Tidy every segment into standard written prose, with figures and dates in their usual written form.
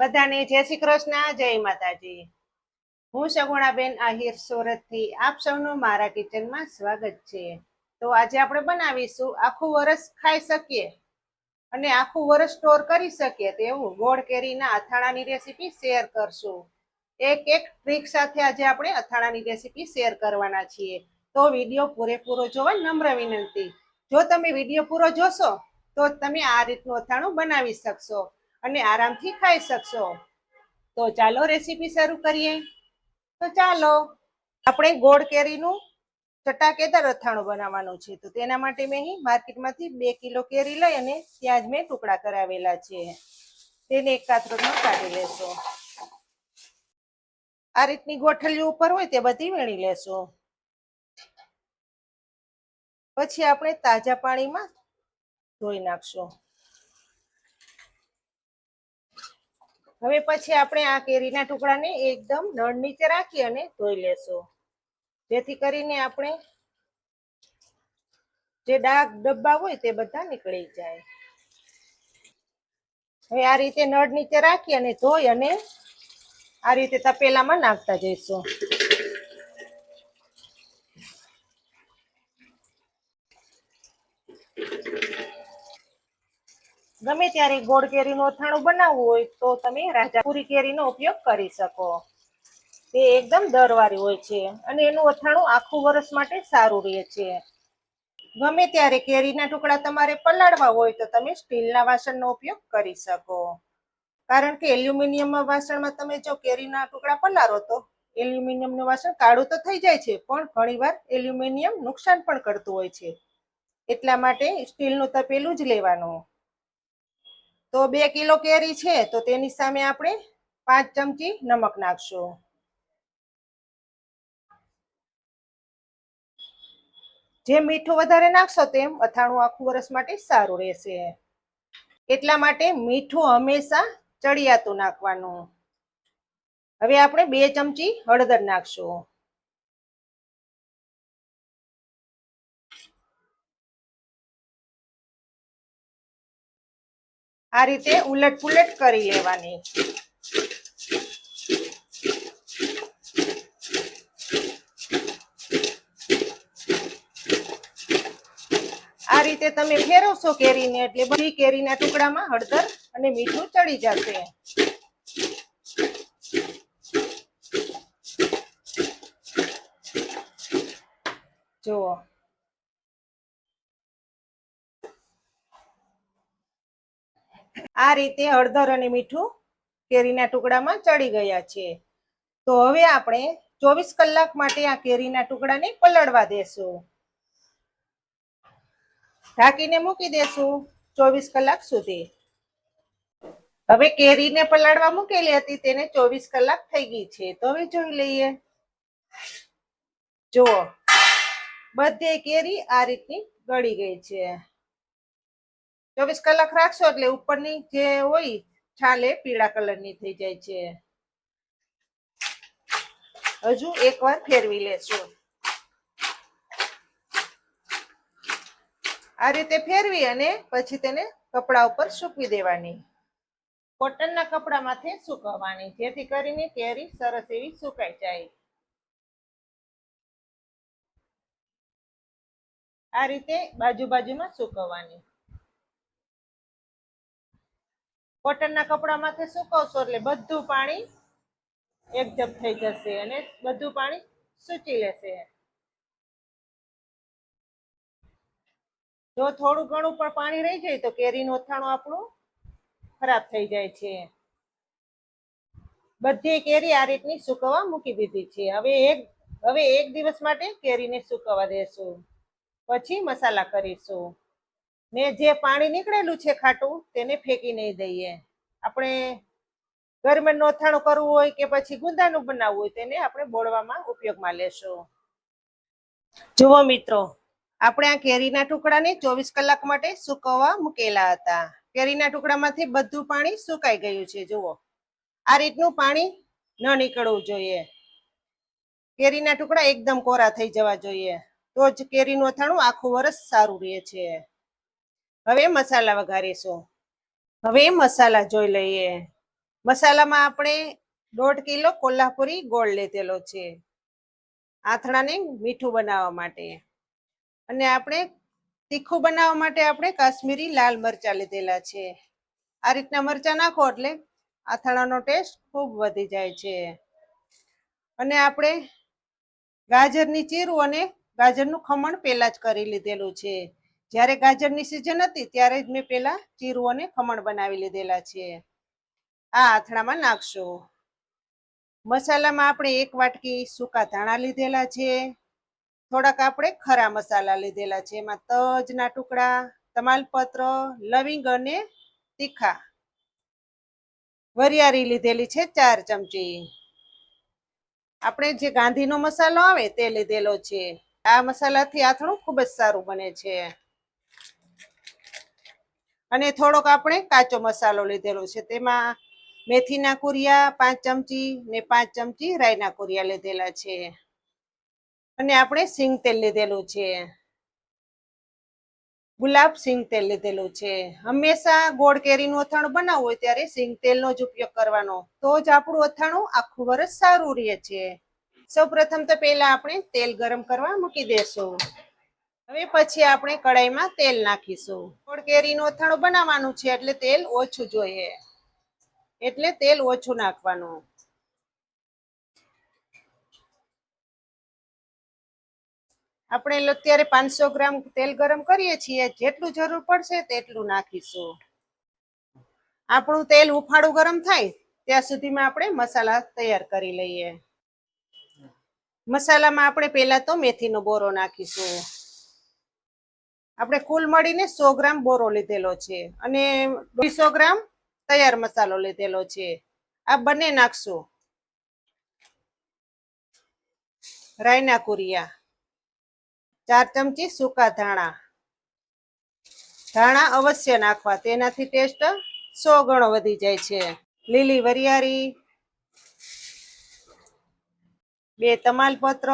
બધાને જય શ્રી કૃષ્ણ, જય માતાજી. હું સગુણાબેન આહિર સુરતથી આપ સૌનું મારા કિચનમાં સ્વાગત છે. તો આજે આપણે બનાવીશું આખું વરસ ખાઈ શકીએ અને આખું વરસ સ્ટોર કરી શકીએ તેવું ગોળ કેરીના અથાણાની રેસીપી શેર કરશું. એક ટ્રીક સાથે આજે આપણે અથાણાની રેસીપી શેર કરવાના છીએ. તો વિડીયો પૂરેપૂરો જોવા નમ્ર વિનંતી. જો તમે વિડીયો પૂરો જોશો તો તમે આ રીતનું અથાણું બનાવી શકશો અને આરામથી ખાઈ શકશો. તો ચાલો રેસીપી શરૂ કરીએ. તો ચાલો આપણે ગોળ કેરીનું ચટાકેદાર અથાણું બનાવવાનું છે. તો તેના માટે મેં અહીં માર્કેટમાંથી 2 કિલો કેરી લઈ અને ત્યાં જ મેં ટુકડા કરાવેલા છે. તેને એક કાતરમાં કાઢી લેશો. આ રીતની ગોઠલીઓ ઉપર હોય તે બધી વીણી લેશો. પછી આપણે તાજા પાણીમાં ધોઈ નાખશું. હવે પછી આપણે આ કેરીના ટુકડાને એકદમ નળ નીચે રાખી અને ધોઈ લેશું, જેથી કરીને આપણે જે ડાઘ ડબ્બા હોય તે બધા નીકળી જાય. હવે આ રીતે નળ નીચે રાખી અને ધોઈ અને આ રીતે તપેલામાં નાખતા જઈશું. ગમે ત્યારે ગોળ કેરીનું અથાણું બનાવવું હોય તો તમે રાજાપુરી કેરીનો ઉપયોગ કરી શકો. તે એકદમ દરવાળી હોય છે અને એનું અથાણું આખું વર્ષ માટે સારું રહે છે. ગમે ત્યારે કેરીના ટુકડા તમારે પલાળવા હોય તો તમે સ્ટીલના વાસણનો ઉપયોગ કરી શકો. કારણ કે એલ્યુમિનિયમના વાસણમાં તમે જો કેરીના ટુકડા પલાળો તો એલ્યુમિનિયમનું વાસણ કાળું તો થઈ જાય છે, પણ ઘણીવાર એલ્યુમિનિયમ નુકસાન પણ કરતું હોય છે. એટલા માટે સ્ટીલનું તપેલું જ લેવાનું. તો 2 કિલો કેરી છે તો તેની સામે આપણે 5 ચમચી નમક નાખશું. જેમ મીઠું વધારે નાખશો તેમ અથાણું આખું વર્ષ માટે સારું રહેશે. એટલા માટે મીઠું હંમેશા ચડિયાતું નાખવાનું. હવે આપણે 2 ચમચી હળદર નાખશું. આ રીતે ઉલટ પુલટ કરી લેવાની. આ રીતે તમે ફેરવશો કેરીને એટલે બધી કેરીના ટુકડામાં હળદર અને મીઠું ચડી જશે. જુઓ, આ રીતે હળદર અને મીઠું કેરીના ટુકડામાં ચડી ગયા છે. તો હવે આપણે 24 કલાક માટે આ કેરીના ટુકડાને પલળવા દેશું. ઢાંકીને મૂકી દેશું 24 કલાક સુધી. હવે કેરીને પલાળવા મૂકેલી હતી તેને 24 કલાક થઈ ગઈ છે. તો હવે જોઈ લઈએ. જુઓ, બધે કેરી આ રીતની ગળી ગઈ છે. 24 કલાક રાખશો એટલે ઉપરની જે હોય છાલ એ પીળા કલરની થઈ જાય છે. હજુ એકવાર ફેરવી લેશું. આ રીતે ફેરવી અને પછી તેને કપડા ઉપર સૂકવી દેવાની. કોટનના કપડામાંથી સૂકવવાની, જેથી કરીને કેરી સરસ એવી સુકાઈ જાય. આ રીતે બાજુમાં સૂકવવાની. કોટનના કપડામાંથી સૂકવશો એટલે બધું પાણી એકજપ થઈ જશે અને બધું પાણી સૂચી લેશે. જો થોડું ઘણું પણ પાણી રહી જાય તો કેરીનું અથાણું આપણું ખરાબ થઈ જાય છે. બધી કેરી આ રીતની સૂકવવા મૂકી દીધી છે. હવે એક દિવસ માટે કેરીને સૂકવવા દેશું, પછી મસાલા કરીશું. ને જે પાણી નીકળેલું છે ખાટું તેને ફેંકી નહીં દઈએ. આપણે ગરમીનું અથાણું કરવું હોય કે પછી ગુંદાનું બનાવવું હોય તેને આપણે બોળવામાં ઉપયોગમાં લેશું. જુઓ મિત્રો, આપણે આ કેરીના ટુકડાને 24 કલાક માટે સૂકવવા મૂકેલા હતા. કેરીના ટુકડામાંથી બધું પાણી સુકાઈ ગયું છે. જુઓ, આ રીતનું પાણી ન નીકળવું જોઈએ. કેરીના ટુકડા એકદમ કોરા થઈ જવા જોઈએ, તો જ કેરીનું અથાણું આખું વર્ષ સારું રહે છે. હવે મસાલા વઘારીશું. હવે મસાલા જોઈ લઈએ. મસાલામાં આપણે 1.5 કિલો કોલ્હાપુરી ગોળ લીધેલો છે આથણાને મીઠું બનાવવા માટે. અને આપણે તીખું બનાવવા માટે આપણે કાશ્મીરી લાલ મરચાં લીધેલા છે. આ રીતના મરચાં નાખો એટલે આથાણાનો ટેસ્ટ ખૂબ વધી જાય છે. અને આપણે ગાજરની ચીરું અને ગાજરનું ખમણ પહેલા જ કરી લીધેલું છે. જ્યારે ગાજરની સિઝન હતી ત્યારે જ મેં પહેલા ચીરું અને ખમણ બનાવી લીધેલા છે. આ આથણામાં નાખશું. મસાલામાં આપણે 1 વાટકી સૂકા ધાણા લીધેલા છે. થોડાક આપણે ખરા મસાલા લીધેલા છે. એમાં તજના ટુકડા, તમાલપત્ર, લવિંગ અને તીખા વરિયાળી લીધેલી છે 4 ચમચી. આપણે જે ગાંધીનો મસાલો આવે તે લીધેલો છે. આ મસાલાથી આથણું ખૂબ જ સારું બને છે. અને થોડોક આપણે કાચો મસાલો લીધેલો છે. તેમાં મેથીના કુરિયા 5 ચમચી ને 5 ચમચી રાઈના કુરિયા લીધેલા છે. અને આપણે સિંગ તેલ લીધેલું છે. ગુલાબ સિંગ તેલ લીધેલું છે. હંમેશા ગોળ કેરીનું અથાણું બનાવવું હોય ત્યારે સિંગ તેલનો જ ઉપયોગ કરવાનો, તો જ આપણું અથાણું આખું વર્ષ સારું રહે છે. સૌપ્રથમ તો પહેલા આપણે તેલ ગરમ કરવા મૂકી દેશું. હવે પછી આપણે કડાઈમાં તેલ નાખીશું. ગોળ કેરીનું અથાણું બનાવવાનું છે એટલે તેલ ઓછું જોઈએ, એટલે તેલ ઓછું નાખવાનું. આપણે અત્યારે 500 ગ્રામ તેલ ગરમ કરીએ છીએ. જેટલું જરૂર પડશે તેટલું નાખીશું. આપણું તેલ ઉફાળું ગરમ થાય ત્યાં સુધીમાં આપણે મસાલા તૈયાર કરી લઈએ. મસાલામાં આપણે પહેલા તો મેથીનો બોરો નાખીશું. આપણે કુલ મળીને 100 ગ્રામ બોરો લીધેલો છે અને 200 ગ્રામ તૈયાર મસાલો લીધેલો છે. આ બંને નાખશું. રાઈના કુરિયા, 4 ચમચી સૂકા ધાણા. ધાણા અવશ્ય નાખવા, તેનાથી ટેસ્ટ 100 ગણો વધી જાય છે. લીલી વરિયાળી, 2 તમાલપત્ર,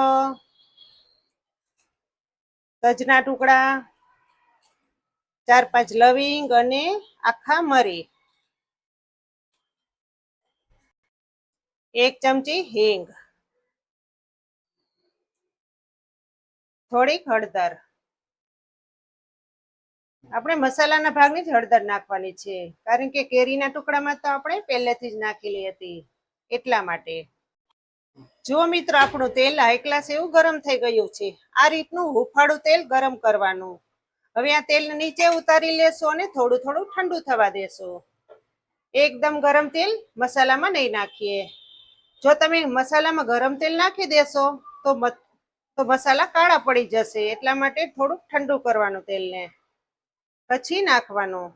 તજના ટુકડા, 4-5 લવિંગ અને આખા મરી, 1 ચમચી હિંગ, થોડીક હળદર. આપણે મસાલાના ભાગની જ હળદર નાખવાની છે, કારણ કે કેરીના ટુકડામાં તો આપણે પહેલેથી જ નાખેલી હતી એટલા માટે. જો મિત્રો આપણું તેલ હાઈ ક્લાસ એવું ગરમ થઈ ગયું છે. આ રીતનું હુંફાળું તેલ ગરમ કરવાનું. હવે આ તેલ નીચે ઉતારી લેશો અને થોડું થોડું ઠંડુ થવા દેશો. એકદમ ગરમ તેલ મસાલામાં નહીં નાખીએ. જો તમે મસાલામાં ગરમ તેલ નાખી દેશો તો મસાલા કાળા પડી જશે. એટલા માટે થોડુંક ઠંડુ કરવાનું તેલને, પછી નાખવાનું.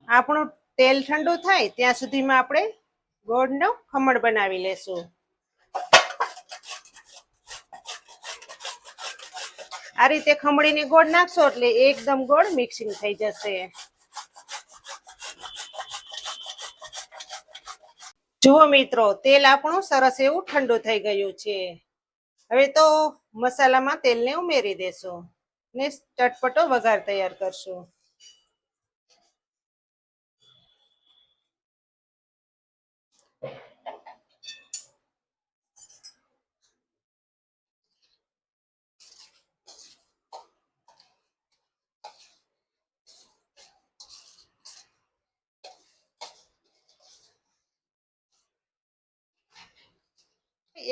આપણું તેલ ઠંડુ થાય ત્યાં સુધીમાં આપણે ગોળનો ખમણ બનાવી લેશું. આ રીતે ખમણીને ગોળ નાખશો એટલે એકદમ ગોળ મિક્સિંગ થઈ જશે. જુઓ મિત્રો, તેલ આપણું સરસ એવું ઠંડુ થઈ ગયું છે. હવે તો મસાલામાં તેલને ઉમેરી દેશું ને ચટપટો વઘાર તૈયાર કરશું.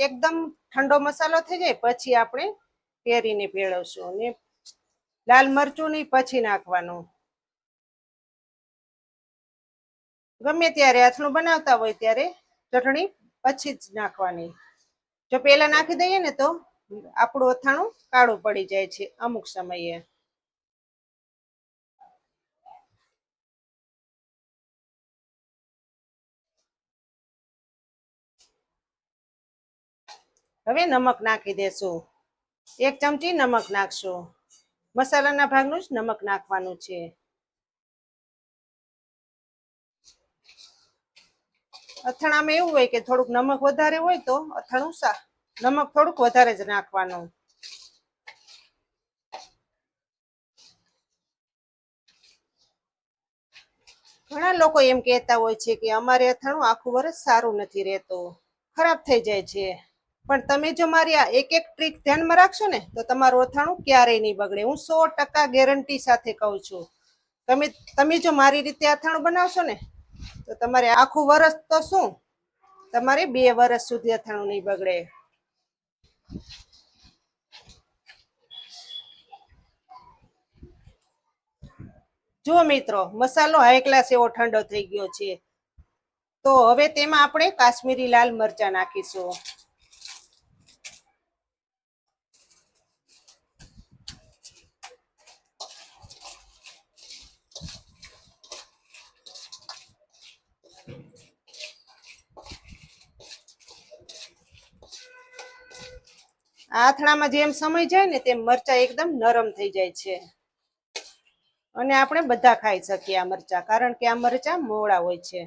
એકદમ ઠંડો મસાલો થઈ જાય પછી આપણે કેરીને ભેળવશું અને લાલ મરચું નહીં પછી નાખવાનું. ગમે ત્યારે અથાણું બનાવતા હોય ત્યારે ચટણી પછી જ નાખવાની. જો પહેલા નાખી દઈએ ને તો આપણું અથાણું કાળું પડી જાય છે અમુક સમયે. હવે નમક નાખી દેશું. 1 ચમચી નમક નાખશું. મસાલાના ભાગનું જ નમક નાખવાનું છે. અથાણામાં એવું હોય કે થોડુંક નમક વધારે હોય તો અથાણું નમક થોડુંક વધારે જ નાખવાનું. ઘણા લોકો એમ કહેતા હોય છે કે અમારે અથાણું આખું વર્ષ સારું નથી રહેતું, ખરાબ થઈ જાય છે. પણ તમે જો મારી આ એક એક ટ્રીક ધ્યાનમાં રાખશો ને તો તમારું અથાણું ક્યારેય નહીં બગડે. હું 100% ગેરંટી સાથે કહું છું. તમે તમે જો મારી રીતે અથાણું બનાવશો ને તો તમારે આખું વર્ષ તો શું, તમારે 2 વર્ષ સુધી અથાણું નહીં બગડે. જો મિત્રો, મસાલો હાઈ ક્લાસ એવો ઠંડો થઈ ગયો છે. તો હવે તેમાં આપણે કાશ્મીરી લાલ મરચાં નાખીશું. આ અથાણામાં જેમ સમય જાય ને તેમ મરચાં એકદમ નરમ થઈ જાય છે અને આપણે બધા ખાઈ શકીએ આ મરચાં, કારણ કે આ મરચાં મોળા હોય છે.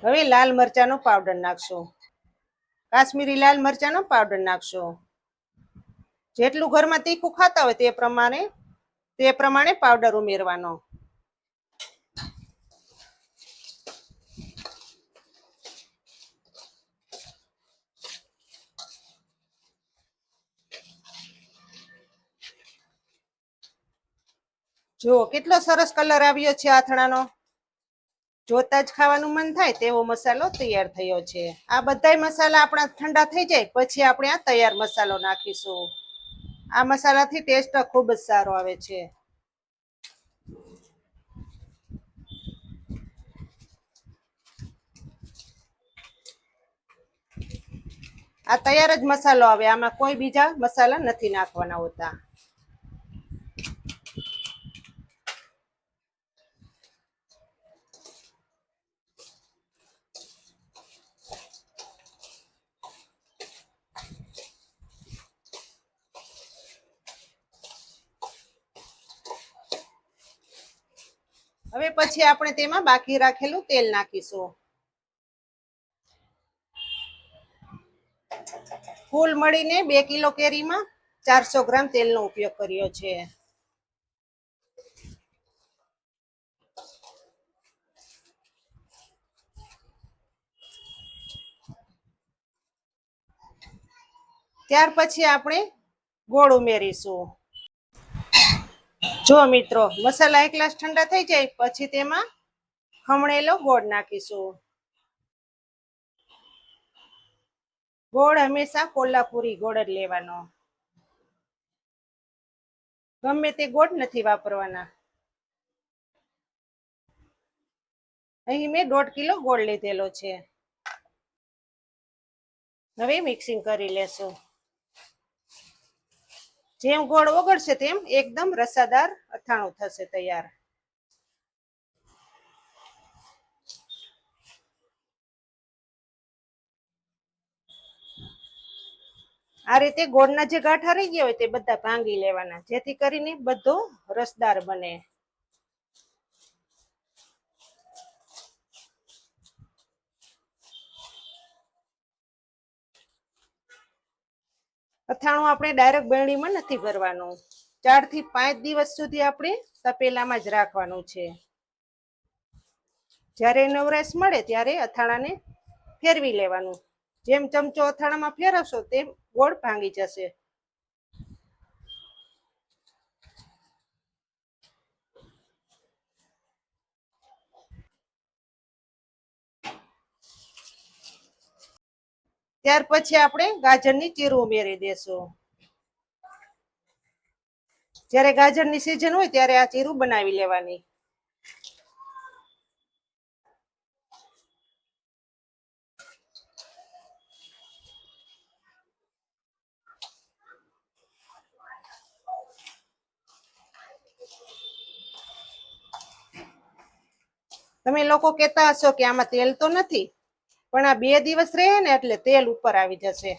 હવે લાલ મરચાંનો પાવડર નાખશું. કાશ્મીરી લાલ મરચાંનો પાવડર નાખશો. જેટલું ઘરમાં તીખું ખાતા હોય તે પ્રમાણે પાવડર ઉમેરવાનો. જો કેટલો સરસ કલર આવ્યો છે અથાણાનો. જોતા જ ખાવાનું મન થાય તેવો મસાલો તૈયાર થયો છે. આ બધાય મસાલા આપણા ઠંડા થઈ જાય પછી આપણે આ તૈયાર મસાલો નાખીશું. આ મસાલાથી ટેસ્ટ ખૂબ જ સારો આવે છે. આ તૈયાર જ મસાલો આવે, આમાં કોઈ બીજા મસાલા નથી નાખવાના હોતા. હવે પછી આપણે તેમાં બાકી રાખેલું તેલ નાખીશું. કુલ મળીને 2 કિલો કેરીમાં 400 ગ્રામ તેલનો ઉપયોગ કર્યો છે. ત્યાર પછી આપણે ગોળ ઉમેરીશું. જો મિત્રો, મસાલા એક ગ્લાસ ઠંડા થઈ જાય પછી તેમાં ખમણેલો ગોળ નાખીશું. ગોળ હંમેશા કોલ્હાપુરી ગોળ જ લેવાનો, ગમે તે ગોળ નથી વાપરવાના. અહીં મેં 1.5 કિલો ગોળ લીધેલો છે. હવે મિક્સિંગ કરી લેશું. જેમ ગોળ ઓગળશે તેમ એકદમ રસાદાર અથાણું થશે તૈયાર. આ રીતે ગોળના જે ગાંઠા રહી ગયા હોય તે બધા ભાંગી લેવાના, જેથી કરીને બધો રસદાર બને. અથાણું આપણે ડાયરેક્ટ બેરણીમાં નથી ભરવાનું. 4 થી 5 દિવસ સુધી આપણે તપેલામાં જ રાખવાનું છે. જ્યારે નવરાશ મળે ત્યારે અથાણાને ફેરવી લેવાનું. જેમ ચમચો અથાણામાં ફેરવશો તેમ ગોળ ભાંગી જશે. ત્યાર પછી આપણે ગાજરની ચીરું ઉમેરી દેશું. જ્યારે ગાજરની સિઝન હોય ત્યારે આ ચીરું બનાવી લેવાની. તમે લોકો કહેતા હશો કે આમાં તેલ તો નથી, પણ આ 2 દિવસ રહે ને એટલે તેલ ઉપર આવી જશે.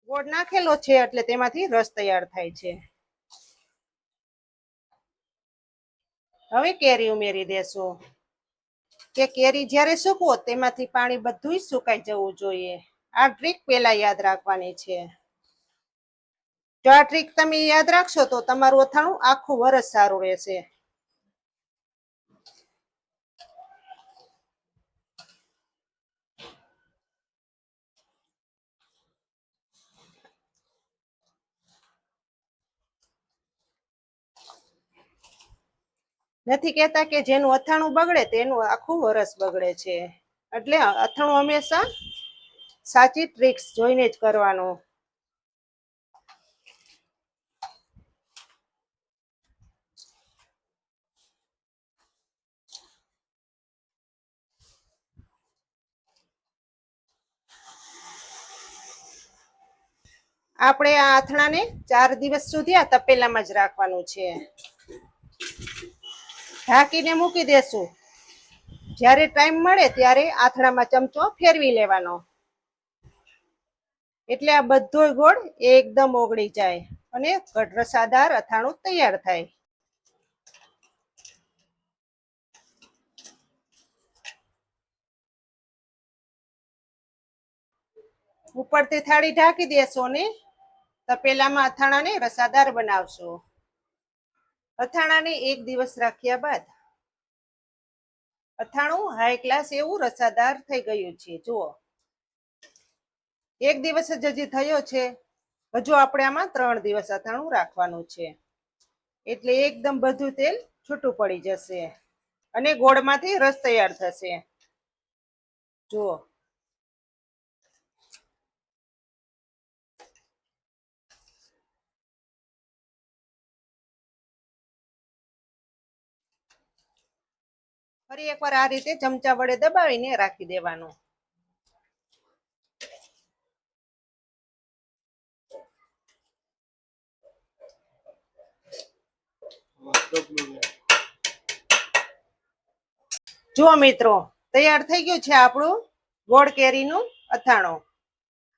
ગોળ નાખેલો છે એટલે તેમાંથી રસ તૈયાર થાય છે. હવે કેરી ઉમેરી દેશું. કે કેરી જ્યારે સૂકવો તેમાંથી પાણી બધું સુકાઈ જવું જોઈએ. આ ટ્રીક પહેલા યાદ રાખવાની છે. જો આ ટ્રીક તમે યાદ રાખશો તો તમારું અથાણું આખું વરસ સારું રહેશે. નથી કહેતા કે જેનું અથાણું બગડે તેનું આખું વરસ બગડે છે. એટલે અથાણું હંમેશા સાચી ટ્રિક્સ જોઈને જ કરવાનું. આપણે આ અથાણાને 4 દિવસ સુધી આ તપેલામાં જ રાખવાનું છે. ઢાંકીને મૂકી દેશું. જ્યારે ટાઈમ મળે ત્યારે આથણામાં ચમચો ફેરવી લેવાનો, એટલે આ બધો ગોળ એકદમ ઓગળી જાય અને રસાદાર અથાણું તૈયાર થાય. ઉપરથી થાળી ઢાંકી દેશો ને તપેલામાં અથાણાને રસાદાર બનાવશો. અથાણાને 1 દિવસ રાખ્યા બાદ અથાણું હાઈ ક્લાસ એવું રસાદાર થઈ ગયું છે. જુઓ, 1 દિવસ જ હજી થયો છે. હજુ આપણે આમાં 3 દિવસ અથાણું રાખવાનું છે, એટલે એકદમ બધું તેલ છૂટું પડી જશે અને ગોળમાંથી રસ તૈયાર થશે. જુઓ, ફરી એકવાર આ રીતે ચમચા વડે દબાવીને રાખી દેવાનું. જુઓ મિત્રો, તૈયાર થઈ ગયું છે આપણું ગોળ કેરીનું અથાણું.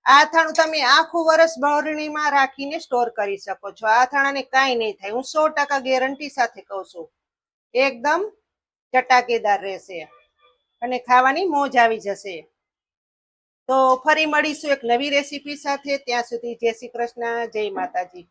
આ અથાણું તમે આખું વર્ષ બરણીમાં રાખીને સ્ટોર કરી શકો છો. આ અથાણાને કાંઈ નહીં થાય, હું 100% ગેરંટી સાથે કહું છું. એકદમ ચટાકેદાર રહેશે અને ખાવાની મોજ આવી જશે. તો ફરી મળીશું એક નવી રેસીપી સાથે. ત્યાં સુધી જય શ્રી કૃષ્ણ, જય માતાજી.